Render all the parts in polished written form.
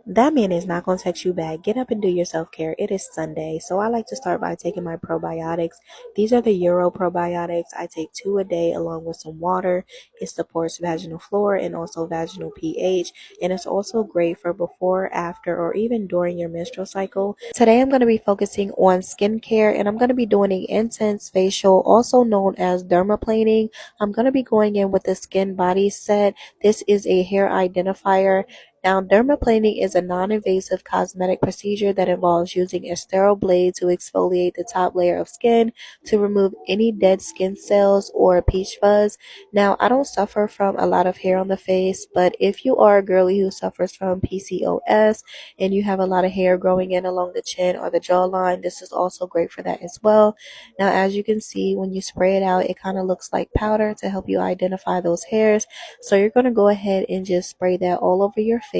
That man is not going to text you back. Get up and do your self care. It is Sunday. So I like to start by taking my probiotics. These are the Euro probiotics. I take 2 a day along with some water. It supports vaginal flora and also vaginal pH. And it's also great for before, after, or even during your menstrual cycle. Today I'm going to be focusing on skincare and I'm going to be doing an intense facial, also known as dermaplaning. I'm going to be going in with the skin body set. This is a hair identifier. Now, dermaplaning is a non-invasive cosmetic procedure that involves using a sterile blade to exfoliate the top layer of skin to remove any dead skin cells or peach fuzz. Now, I don't suffer from a lot of hair on the face, but if you are a girly who suffers from PCOS and you have a lot of hair growing in along the chin or the jawline, this is also great for that as well. Now, as you can see, when you spray it out, it kind of looks like powder to help you identify those hairs. So you're going to go ahead and just spray that all over your face.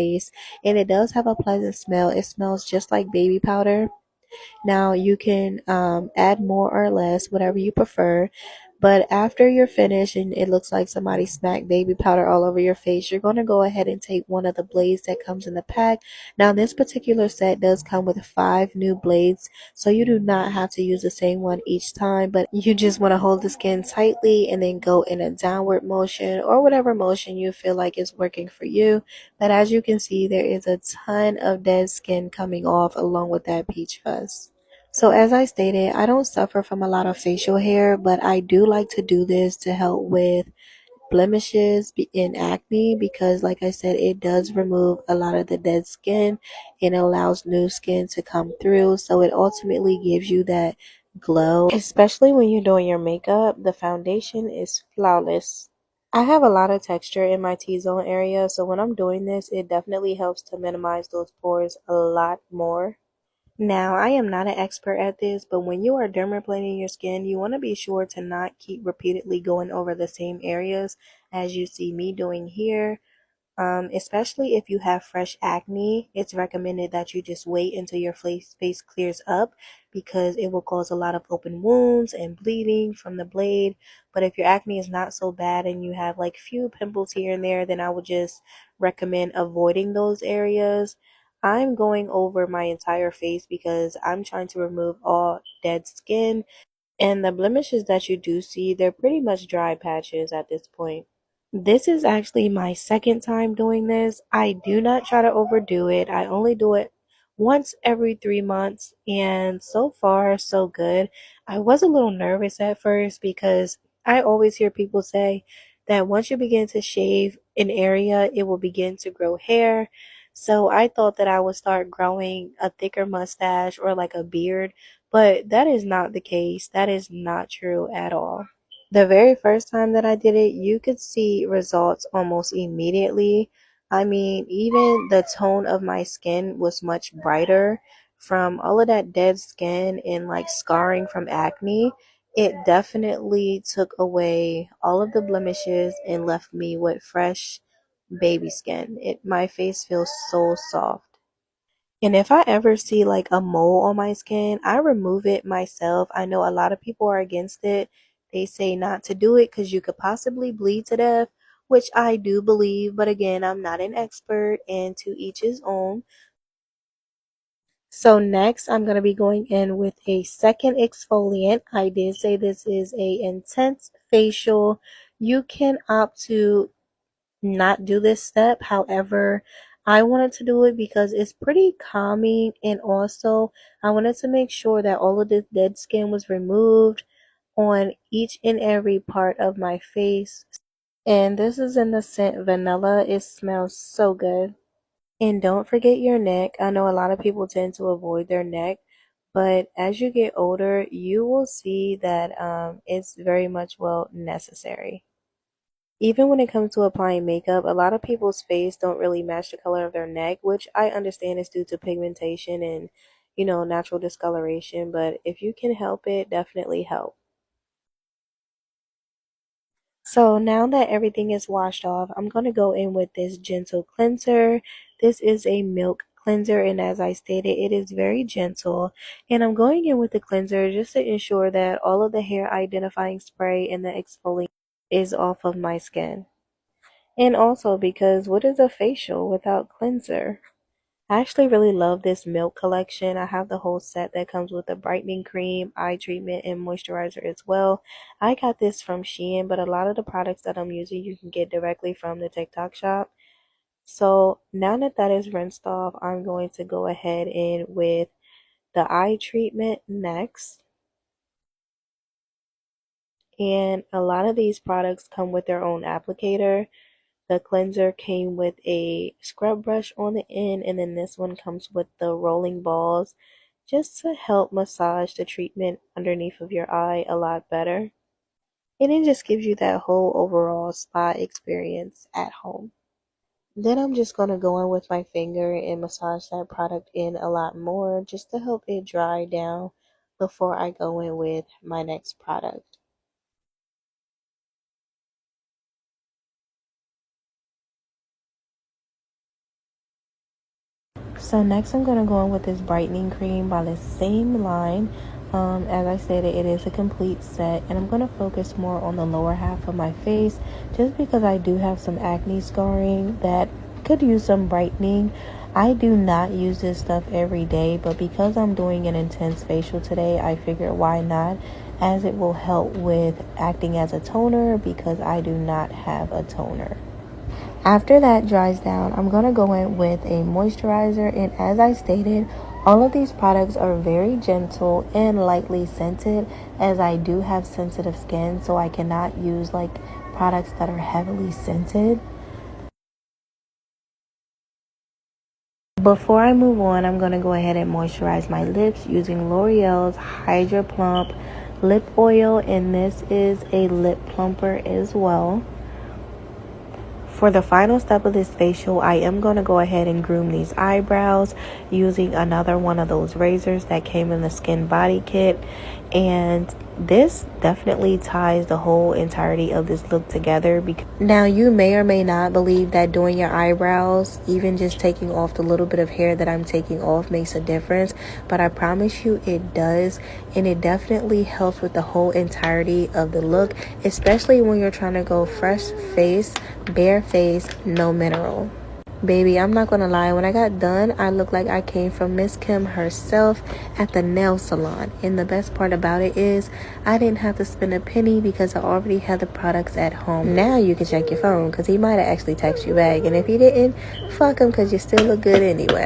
And it does have a pleasant smell. It smells just like baby powder. Now you can add more or less, whatever you prefer. But after you're finished and it looks like somebody smacked baby powder all over your face, you're going to go ahead and take one of the blades that comes in the pack. Now this particular set does come with 5 new blades, so you do not have to use the same one each time, but you just want to hold the skin tightly and then go in a downward motion or whatever motion you feel like is working for you. But as you can see, there is a ton of dead skin coming off along with that peach fuzz. So as I stated, I don't suffer from a lot of facial hair, but I do like to do this to help with blemishes in acne because like I said, it does remove a lot of the dead skin and allows new skin to come through. So it ultimately gives you that glow, especially when you're doing your makeup. The foundation is flawless. I have a lot of texture in my T-zone area, so when I'm doing this, it definitely helps to minimize those pores a lot more. Now, I am not an expert at this, but when you are dermaplaning your skin, you want to be sure to not keep repeatedly going over the same areas as you see me doing here. Especially if you have fresh acne, it's recommended that you just wait until your face clears up because it will cause a lot of open wounds and bleeding from the blade. But if your acne is not so bad and you have like few pimples here and there, then I would just recommend avoiding those areas. I'm going over my entire face because I'm trying to remove all dead skin, and the blemishes that you do see, they're pretty much dry patches at this point. This is actually my second time doing this. I do not try to overdo it. I only do it once every 3 months, and so far, so good. I was a little nervous at first because I always hear people say that once you begin to shave an area, it will begin to grow hair. So I thought that I would start growing a thicker mustache or like a beard, but that is not the case. That is not true at all. The very first time that I did it, you could see results almost immediately. I mean, even the tone of my skin was much brighter from all of that dead skin and like scarring from acne. It definitely took away all of the blemishes and left me with fresh baby skin. My face feels so soft. And if I ever see like a mole on my skin, I remove it myself. I know a lot of people are against it. They say not to do it because you could possibly bleed to death, which I do believe. But again, I'm not an expert and to each his own. So next, I'm going to be going in with a second exfoliant. I did say this is a intense facial. You can opt to not do this step. However, I wanted to do it because it's pretty calming, and also I wanted to make sure that all of this dead skin was removed on each and every part of my face. And this is in the scent vanilla. It smells so good. And don't forget your neck. I know a lot of people tend to avoid their neck, but as you get older, you will see that it's very much well necessary. Even when it comes to applying makeup, a lot of people's face don't really match the color of their neck, which I understand is due to pigmentation and, natural discoloration. But if you can help it, definitely help. So now that everything is washed off, I'm going to go in with this gentle cleanser. This is a milk cleanser, and as I stated, it is very gentle. And I'm going in with the cleanser just to ensure that all of the hair identifying spray and the exfoliant is off of my skin. And also because what is a facial without cleanser? I actually really love this milk collection. I have the whole set that comes with a brightening cream, eye treatment, and moisturizer as well. I got this from Shein, but a lot of the products that I'm using you can get directly from the TikTok shop. So now that that is rinsed off, I'm going to go ahead and with the eye treatment next. And a lot of these products come with their own applicator. The cleanser came with a scrub brush on the end, and then this one comes with the rolling balls just to help massage the treatment underneath of your eye a lot better. And it just gives you that whole overall spa experience at home. Then I'm just going to go in with my finger and massage that product in a lot more just to help it dry down before I go in with my next product. So next I'm going to go in with this brightening cream by the same line. As I stated, it is a complete set, and I'm going to focus more on the lower half of my face just because I do have some acne scarring that could use some brightening. I do not use this stuff every day, but because I'm doing an intense facial today, I figured why not, as it will help with acting as a toner because I do not have a toner. After that dries down, I'm going to go in with a moisturizer, and as I stated, all of these products are very gentle and lightly scented as I do have sensitive skin, so I cannot use like products that are heavily scented. Before I move on, I'm going to go ahead and moisturize my lips using L'Oreal's Hydra Plump Lip Oil, and this is a lip plumper as well. For the final step of this facial, I am going to go ahead and groom these eyebrows using another one of those razors that came in the Skin Body Kit. And this definitely ties the whole entirety of this look together. Now, you may or may not believe that doing your eyebrows, even just taking off the little bit of hair that I'm taking off, makes a difference. But I promise you it does. And it definitely helps with the whole entirety of the look, especially when you're trying to go fresh face, bare face, no mineral. Baby, I'm not gonna lie, when I got done, I looked like I came from Miss Kim herself at the nail salon. And the best part about it is I didn't have to spend a penny because I already had the products at home. Now you can check your phone because he might have actually texted you back. And if he didn't, fuck him because you still look good anyway.